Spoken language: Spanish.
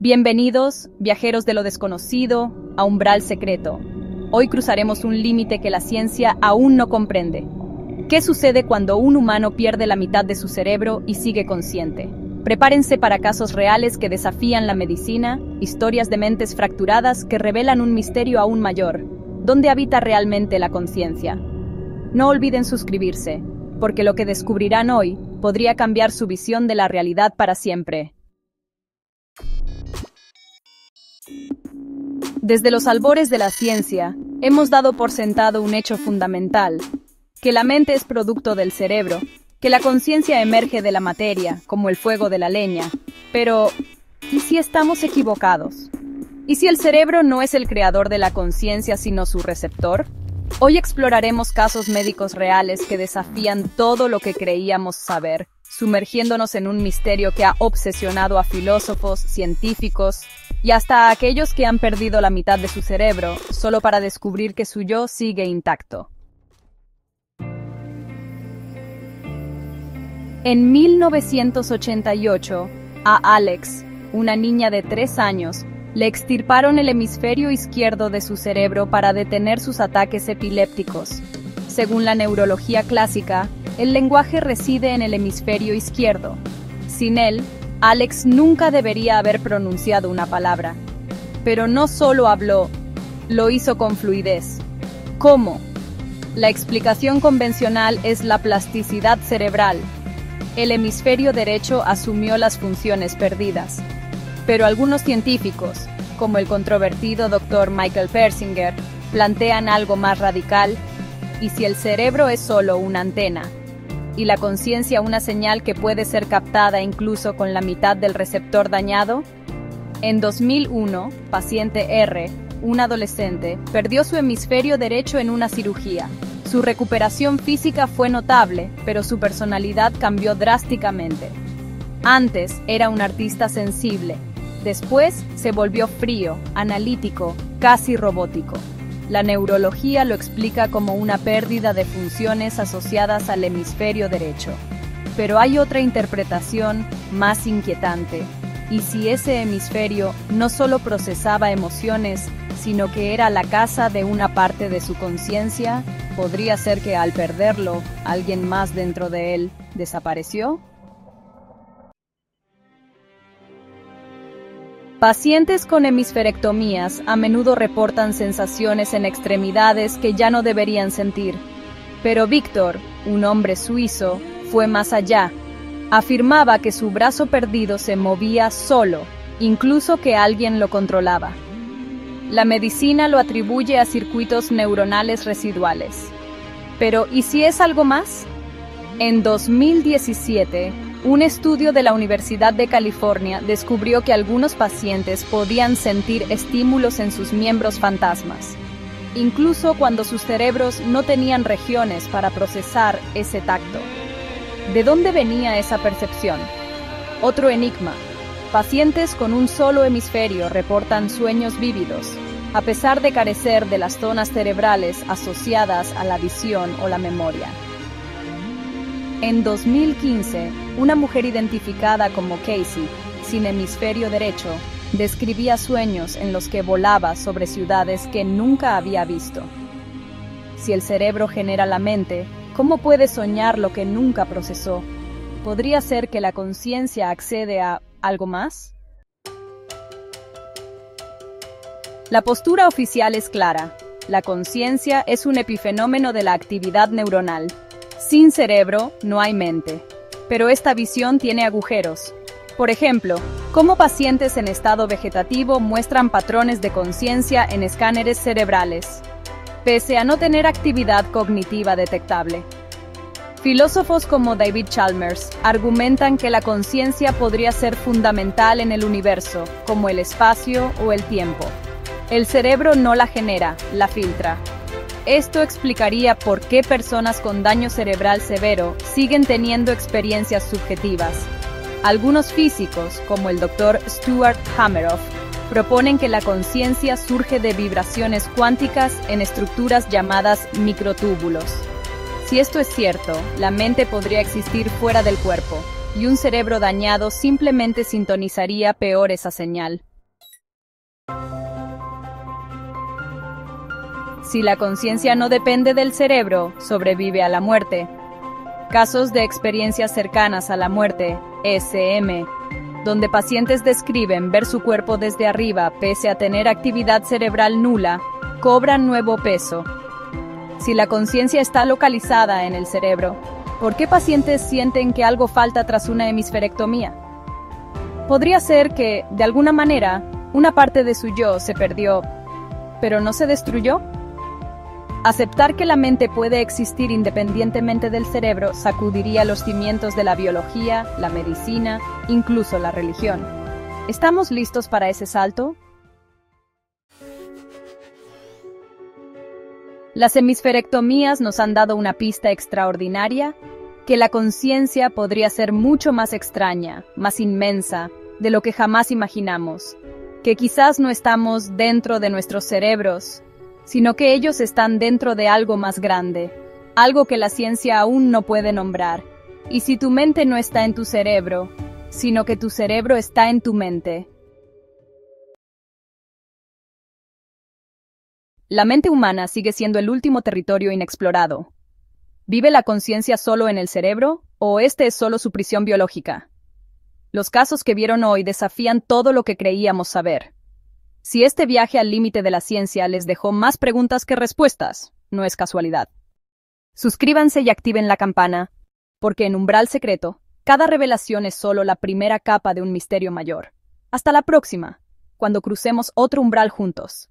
Bienvenidos, viajeros de lo desconocido, a Umbral Secreto. Hoy cruzaremos un límite que la ciencia aún no comprende. ¿Qué sucede cuando un humano pierde la mitad de su cerebro y sigue consciente? Prepárense para casos reales que desafían la medicina, historias de mentes fracturadas que revelan un misterio aún mayor. ¿Dónde habita realmente la conciencia? No olviden suscribirse, porque lo que descubrirán hoy podría cambiar su visión de la realidad para siempre. Desde los albores de la ciencia, hemos dado por sentado un hecho fundamental, que la mente es producto del cerebro, que la conciencia emerge de la materia, como el fuego de la leña. Pero, ¿y si estamos equivocados? ¿Y si el cerebro no es el creador de la conciencia sino su receptor? Hoy exploraremos casos médicos reales que desafían todo lo que creíamos saber, sumergiéndonos en un misterio que ha obsesionado a filósofos, científicos y hasta a aquellos que han perdido la mitad de su cerebro, solo para descubrir que su yo sigue intacto. En 1988, a Alex, una niña de 3 años, le extirparon el hemisferio izquierdo de su cerebro para detener sus ataques epilépticos. Según la neurología clásica, el lenguaje reside en el hemisferio izquierdo. Sin él, Alex nunca debería haber pronunciado una palabra. Pero no solo habló, lo hizo con fluidez. ¿Cómo? La explicación convencional es la plasticidad cerebral. El hemisferio derecho asumió las funciones perdidas. Pero algunos científicos, como el controvertido Dr. Michael Persinger, plantean algo más radical. ¿Y si el cerebro es solo una antena? ¿Y la conciencia una señal que puede ser captada incluso con la mitad del receptor dañado? En 2001, paciente R, un adolescente, perdió su hemisferio derecho en una cirugía. Su recuperación física fue notable, pero su personalidad cambió drásticamente. Antes era un artista sensible. Después se volvió frío, analítico, casi robótico. La neurología lo explica como una pérdida de funciones asociadas al hemisferio derecho. Pero hay otra interpretación más inquietante. ¿Y si ese hemisferio no solo procesaba emociones, sino que era la casa de una parte de su conciencia? ¿Podría ser que al perderlo, alguien más dentro de él desapareció? Pacientes con hemisferectomías a menudo reportan sensaciones en extremidades que ya no deberían sentir. Pero Víctor, un hombre suizo, fue más allá. Afirmaba que su brazo perdido se movía solo, incluso que alguien lo controlaba. La medicina lo atribuye a circuitos neuronales residuales. Pero, ¿y si es algo más? En 2017, un estudio de la Universidad de California descubrió que algunos pacientes podían sentir estímulos en sus miembros fantasmas, incluso cuando sus cerebros no tenían regiones para procesar ese tacto. ¿De dónde venía esa percepción? Otro enigma. Pacientes con un solo hemisferio reportan sueños vívidos, a pesar de carecer de las zonas cerebrales asociadas a la visión o la memoria. En 2015, una mujer identificada como Casey, sin hemisferio derecho, describía sueños en los que volaba sobre ciudades que nunca había visto. Si el cerebro genera la mente, ¿cómo puede soñar lo que nunca procesó? ¿Podría ser que la conciencia accede a algo más? La postura oficial es clara. La conciencia es un epifenómeno de la actividad neuronal. Sin cerebro, no hay mente. Pero esta visión tiene agujeros. Por ejemplo, cómo pacientes en estado vegetativo muestran patrones de conciencia en escáneres cerebrales, pese a no tener actividad cognitiva detectable. Filósofos como David Chalmers argumentan que la conciencia podría ser fundamental en el universo, como el espacio o el tiempo. El cerebro no la genera, la filtra. Esto explicaría por qué personas con daño cerebral severo siguen teniendo experiencias subjetivas. Algunos físicos, como el Dr. Stuart Hameroff, proponen que la conciencia surge de vibraciones cuánticas en estructuras llamadas microtúbulos. Si esto es cierto, la mente podría existir fuera del cuerpo, y un cerebro dañado simplemente sintonizaría peor esa señal. Si la conciencia no depende del cerebro, sobrevive a la muerte. Casos de experiencias cercanas a la muerte, SM, donde pacientes describen ver su cuerpo desde arriba pese a tener actividad cerebral nula, cobran nuevo peso. Si la conciencia está localizada en el cerebro, ¿por qué pacientes sienten que algo falta tras una hemisferectomía? Podría ser que, de alguna manera, una parte de su yo se perdió, pero no se destruyó. Aceptar que la mente puede existir independientemente del cerebro sacudiría los cimientos de la biología, la medicina, incluso la religión. ¿Estamos listos para ese salto? Las hemisferectomías nos han dado una pista extraordinaria, que la conciencia podría ser mucho más extraña, más inmensa, de lo que jamás imaginamos, que quizás no estamos dentro de nuestros cerebros, sino que ellos están dentro de algo más grande, algo que la ciencia aún no puede nombrar. Y si tu mente no está en tu cerebro, sino que tu cerebro está en tu mente. La mente humana sigue siendo el último territorio inexplorado. ¿Vive la conciencia solo en el cerebro, o este es solo su prisión biológica? Los casos que vieron hoy desafían todo lo que creíamos saber. Si este viaje al límite de la ciencia les dejó más preguntas que respuestas, no es casualidad. Suscríbanse y activen la campana, porque en Umbral Secreto, cada revelación es solo la primera capa de un misterio mayor. Hasta la próxima, cuando crucemos otro umbral juntos.